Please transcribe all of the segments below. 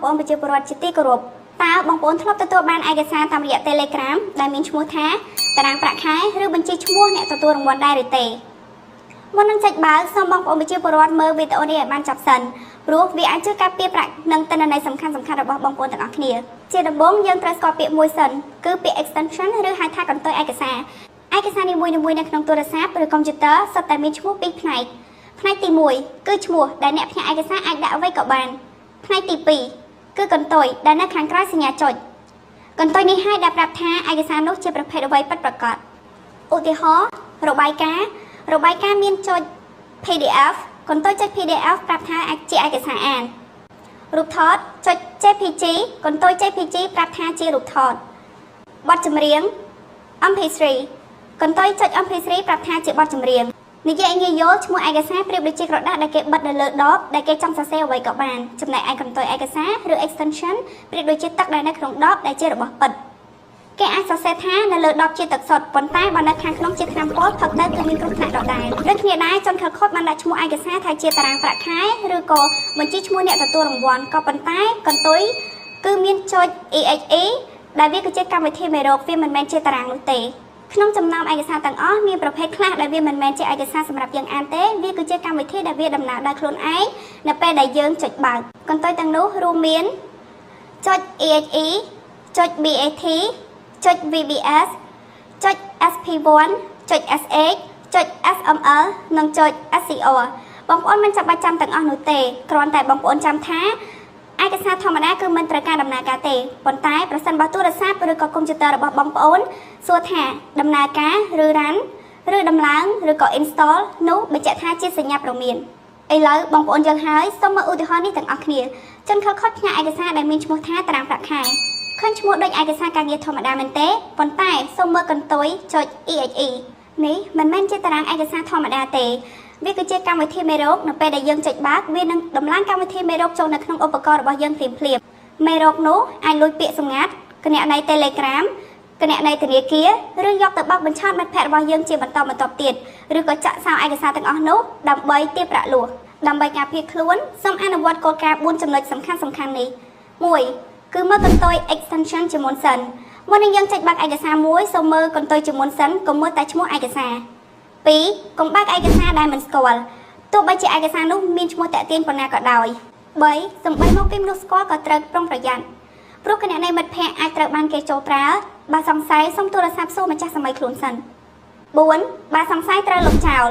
ប្អូនប្រជាពលរដ្ឋជាទីគោរពតើបងប្អូនធ្លាប់ទទួលបានឯកសារតាមរយៈ Telegram ដែលមានឈ្មោះថាតារាងប្រាក់ខែឬបញ្ជីឈ្មោះអ្នកទទួលរង្វាន់ដែរឬទេមុននឹងចុចបើកសូមបងប្អូនប្រជាពលរដ្ឋមើលវីដេអូនេះឲ្យបានចប់សិនព្រោះវាអាចជួយការពារប្រាក់និងទិន្នន័យសំខាន់ៗរបស់បងប្អូនទាំងអស់គ្នាជាដំបូងយើងត្រូវស្គាល់ពាក្យមួយសិនគឺពាក្យ extension ឬហៅថាកន្ទុយឯកសារនីមួយៗនៅក្នុងទូរស័ព្ទឬកុំព្យូទ័រសុទ្ធតែមានឈ្មោះពីរផ្នែកផ្នែកទី1គឺឈ្មោះដែលអ្នកផ្ញើឯកសារអាចដាក់អ្វីក៏បានផ្នែកទី2គឺកន្ទុយដែលនៅខាងក្រោយសញ្ញាចុចកន្ទុយនេះហើយដែលប្រាប់ថាឯកសារនោះជាប្រភេទអ្វីពិតប្រាកដឧទាហរណ៍របាយការណ៍មានចុច PDF កន្ទុយចុច PDF ប្រាប់ថាជាឯកសារអានរូបថតចុច JPG កន្ទុយ JPG ប្រាប់ថាជារូបថតបទចម្រៀង MP3 កន្ទុយចុច MP3 ប្រាប់ថាជាបទចម្រៀងនិយាយងាយយល់ឈ្មោះឯកសារប្រៀបដូចជាក្រដាស់ដែលគេបិទនៅលើដបដែលគេចង់សរសេរអ្វីក៏បានចំណែកឯកន្ទុយឯកសារឬ extension ប្រៀបដូចជាទឹកដែលនៅក្នុងដបដែលជារបស់ពិតគេអាចសរសេរថានៅលើដបជាទឹកសុទ្ធប៉ុន្តែបើនៅខាងក្នុងជាថ្នាំពុលផឹកទៅគឺមានគ្រោះថ្នាក់ដដែលដូចគ្នាដែរជនខិលខូចបានដាក់ឈ្មោះឯកសារថាជាតារាងប្រាក់ខែឬក៏បញ្ជីឈ្មោះអ្នកទទួលរង្វាន់ក៏ប៉ុន្តែកន្ទុយគឺមានចុច EXE ដែលវាគឺជាកម្មវិធីមេរោគវាមិនមែនជាតារាងនោះទេក្នុងចំណោមឯកសារទាំងអស់មានប្រភេទខ្លះដែលវាមិនមែនជាឯកសារសម្រាប់យើងអានទេវាគឺជាកម្មវិធីដែលវាដំណើរដោយខ្លួនឯងនៅពេលដែលយើងចុចបើកកន្ទុយទាំងនោះរួមមានចុច EXE ចុច BAT ចុច VBS ចុច SP1 ចុច SH ចុច SML និងចុច SCR បងប្អូនមិនចាំបាច់ចាំទាំងអស់នោះទេគ្រាន់តែបងប្អូនចាំថាឯកសារធម្មតាគឺមិនត្រូវការដំណើរការទេប៉ុន្តែប្រសិនបើទូរស័ព្ទឬក៏កុំព្យូទ័ររបស់បងប្អូនសួរថាដំណើរការឬ run ឬដំឡើងឬក៏ install នោះបញ្ជាក់ថាជាសញ្ញាព្រមានឥឡូវបងប្អូនយល់ហើយសូមមើលឧទាហរណ៍នេះទាំងអស់គ្នាជនខិលខូចផ្ញើឯកសារដែលមានឈ្មោះថាតារាងប្រាក់ខែឃើញឈ្មោះដូចឯកសារការងារធម្មតាមែនទេប៉ុន្តែសូមមើលកន្ទុយចុច EXE នេះមិនមែនជាតារាងឯកសារធម្មតាទេវាគឺជាកម្មវិធីមេរោគនៅពេលដែលយើងចុចបើកវានឹងដំឡើងកម្មវិធីមេរោគចូលនៅក្នុងឧបករណ៍របស់យើងភ្លាមមេរោគនោះអាចលួចពាក្យសម្ងាត់គណនី Telegram គណនីធនាគារឬយកទៅបោកបញ្ឆោតមិត្តភ័ក្តិរបស់យើងជាបន្តបន្ទាប់ទៀតឬក៏ចាក់សោឯកសារទាំងអស់នោះដើម្បីទារប្រាក់លួសដើម្បីការពារខ្លួនសូមអនុវត្តគោលការណ៍4ចំណុចសំខាន់នេះ1គឺមើលកន្ទុយ extension ជាមុនសិនមុននឹងយើងចុចបើកឯកសារមួយសូមមើលកន្ទុយជាមុនសិនកុំមើលតែឈ្មោះឯកសារ2កុំបើកឯកសារដែលមិនស្គាល់ទោះបីជាឯកសារនោះមានឈ្មោះតាក់ទាញប៉ុណ្ណាក៏ដោយ3សំបីមកពីមនុស្សស្គាល់ក៏ត្រូវប្រុងប្រយ័ត្នព្រោះគណនីមិត្តភ័ក្តិអាចត្រូវបានគេចូលប្រើបើសង្ស័យសូមទូរស័ព្ទសួរម្ចាស់សម័យខ្លួនសិន4បើសង្ស័យត្រូវលុបចោល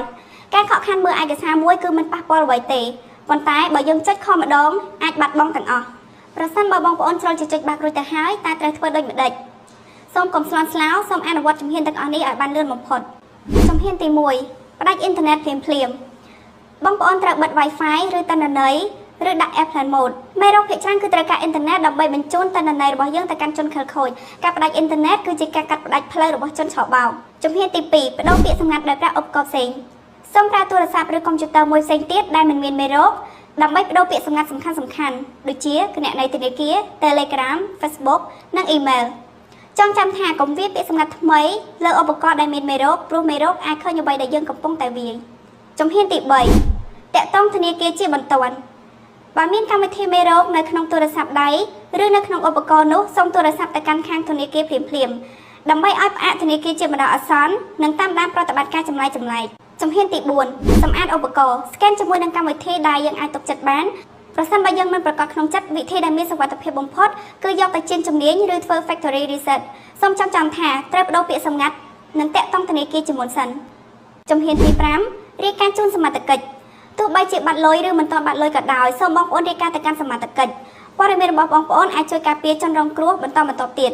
ការខកខានមើលឯកសារមួយគឺមិនប៉ះពាល់អ្វីទេប៉ុន្តែបើយើងចុចខម្ដងអាចបាត់បង់ទាំងអស់ប្រសិនបើបងប្អូនចូលចុចបើករួចទៅហើយតែត្រូវធ្វើដូចម្ដេចសូមកុំស្លន់ស្លោសូមអនុវត្តជំហានទាំងអស់នេះឲ្យបានលឿនបំផុតជំហានទី1ផ្ដាច់អ៊ីនធឺណិតភ្លាមបងប្អូនត្រូវបិទ Wi-Fi ឬទិន្នន័យឬដាក់ Airplane Mode មេរោគភាគច្រើនគឺត្រូវការអ៊ីនធឺណិតដើម្បីបញ្ជូនទិន្នន័យរបស់យើងទៅកាន់ជនខិលខូចការផ្ដាច់អ៊ីនធឺណិតគឺជាការកាត់ផ្ដាច់ផ្លូវរបស់ជនឆបោកជំហានទី2បដូរពាក្យសម្ងាត់ដោយប្រើឧបករណ៍ផ្សេងសូមប្រើទូរស័ព្ទឬកុំព្យូទ័រមួយផ្សេងទៀតដែលមិនមានមេរោគដើម្បីបដូរពាក្យសម្ងាត់សំខាន់ដូចជាគណនីធនាគារ Telegram Facebook និង Email ចងចាំថាកុំវាយពាក្យសម្ងាត់ថ្មីលើឧបករណ៍ដែលមានមេរោគព្រោះមេរោគអាចឃើញអ្វីដែលយើងកំពុងតែវាយជំហានទី3តាក់ទងធនាគារជាបន្ទាន់បើមានកម្មវិធីមេរោគនៅក្នុងទូរស័ព្ទដៃឬនៅក្នុងឧបករណ៍នោះសូមទូរស័ព្ទទៅកាន់ខាងធនាគារភ្លាមដើម្បីឲ្យផ្អាកធនាគារជាបណ្ដោះអាសន្ននិងតាមដានប្រតិបត្តិការចម្លែកជំហានទី4សម្អាតឧបករណ៍ scan ជាមួយនឹងកម្មវិធីដែលយើងអាចទុកចិត្តបានប្រសិនបើយើងមិនប្រកាសក្នុងចិត្តវិធីដែលមានសុវត្ថិភាពបំផុតគឺយកទៅជៀនជំនាញឬធ្វើ factory reset សូមចាំថាត្រូវបដូរពាក្យសម្ងាត់និងតាក់ទងធនាគារជាមុនសិនជំហានទី5រាយការណ៍ជូនសមត្ថកិច្ចទោះបីជាបាត់លុយឬមិនទាន់បាត់លុយក៏ដោយសូមបងប្អូនរាយការណ៍ទៅកាន់សមត្ថកិច្ចព័ត៌មានរបស់បងប្អូនអាចជួយការពារជនរងគ្រោះបន្តបន្ទាប់ទៀត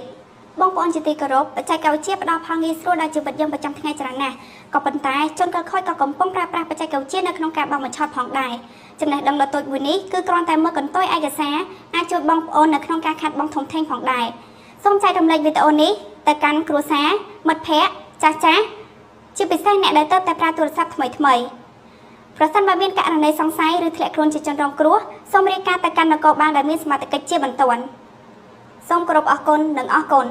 បងប្អូនជាទីគោរពបច្ចេកវិទ្យាផ្ដល់ផលងាយស្រួលដល់ជីវិតយើងប្រចាំថ្ងៃច្រើនណាស់ក៏ប៉ុន្តែជនខិលខូចក៏កំពុងប្រើប្រាស់បច្ចេកវិទ្យានៅក្នុងការបោកបញ្ឆោតផងដែរចំណេះដឹងដ៏តូចមួយនេះគឺគ្រាន់តែមើលកន្ទុយឯកសារអាចជួយបងប្អូននៅក្នុងការខាត់បងធំធេងផងដែរសូមចែករំលែកវីដេអូនេះទៅកាន់គ្រួសារមិត្តភ័ក្តិចាស់ជាពិសេសអ្នកដែលទើបតែប្រើទូរស័ព្ទថ្មីប្រសិនបើមានករណីសង្ស័យឬធ្លាក់ខ្លួនជាជនរងគ្រោះសូមរាយការណ៍ទៅកាន់នគរបាលដែលមានសមត្ថកិច្ចជាបន្ទាន់សូមគោរពអរគុណនិងអរគុណ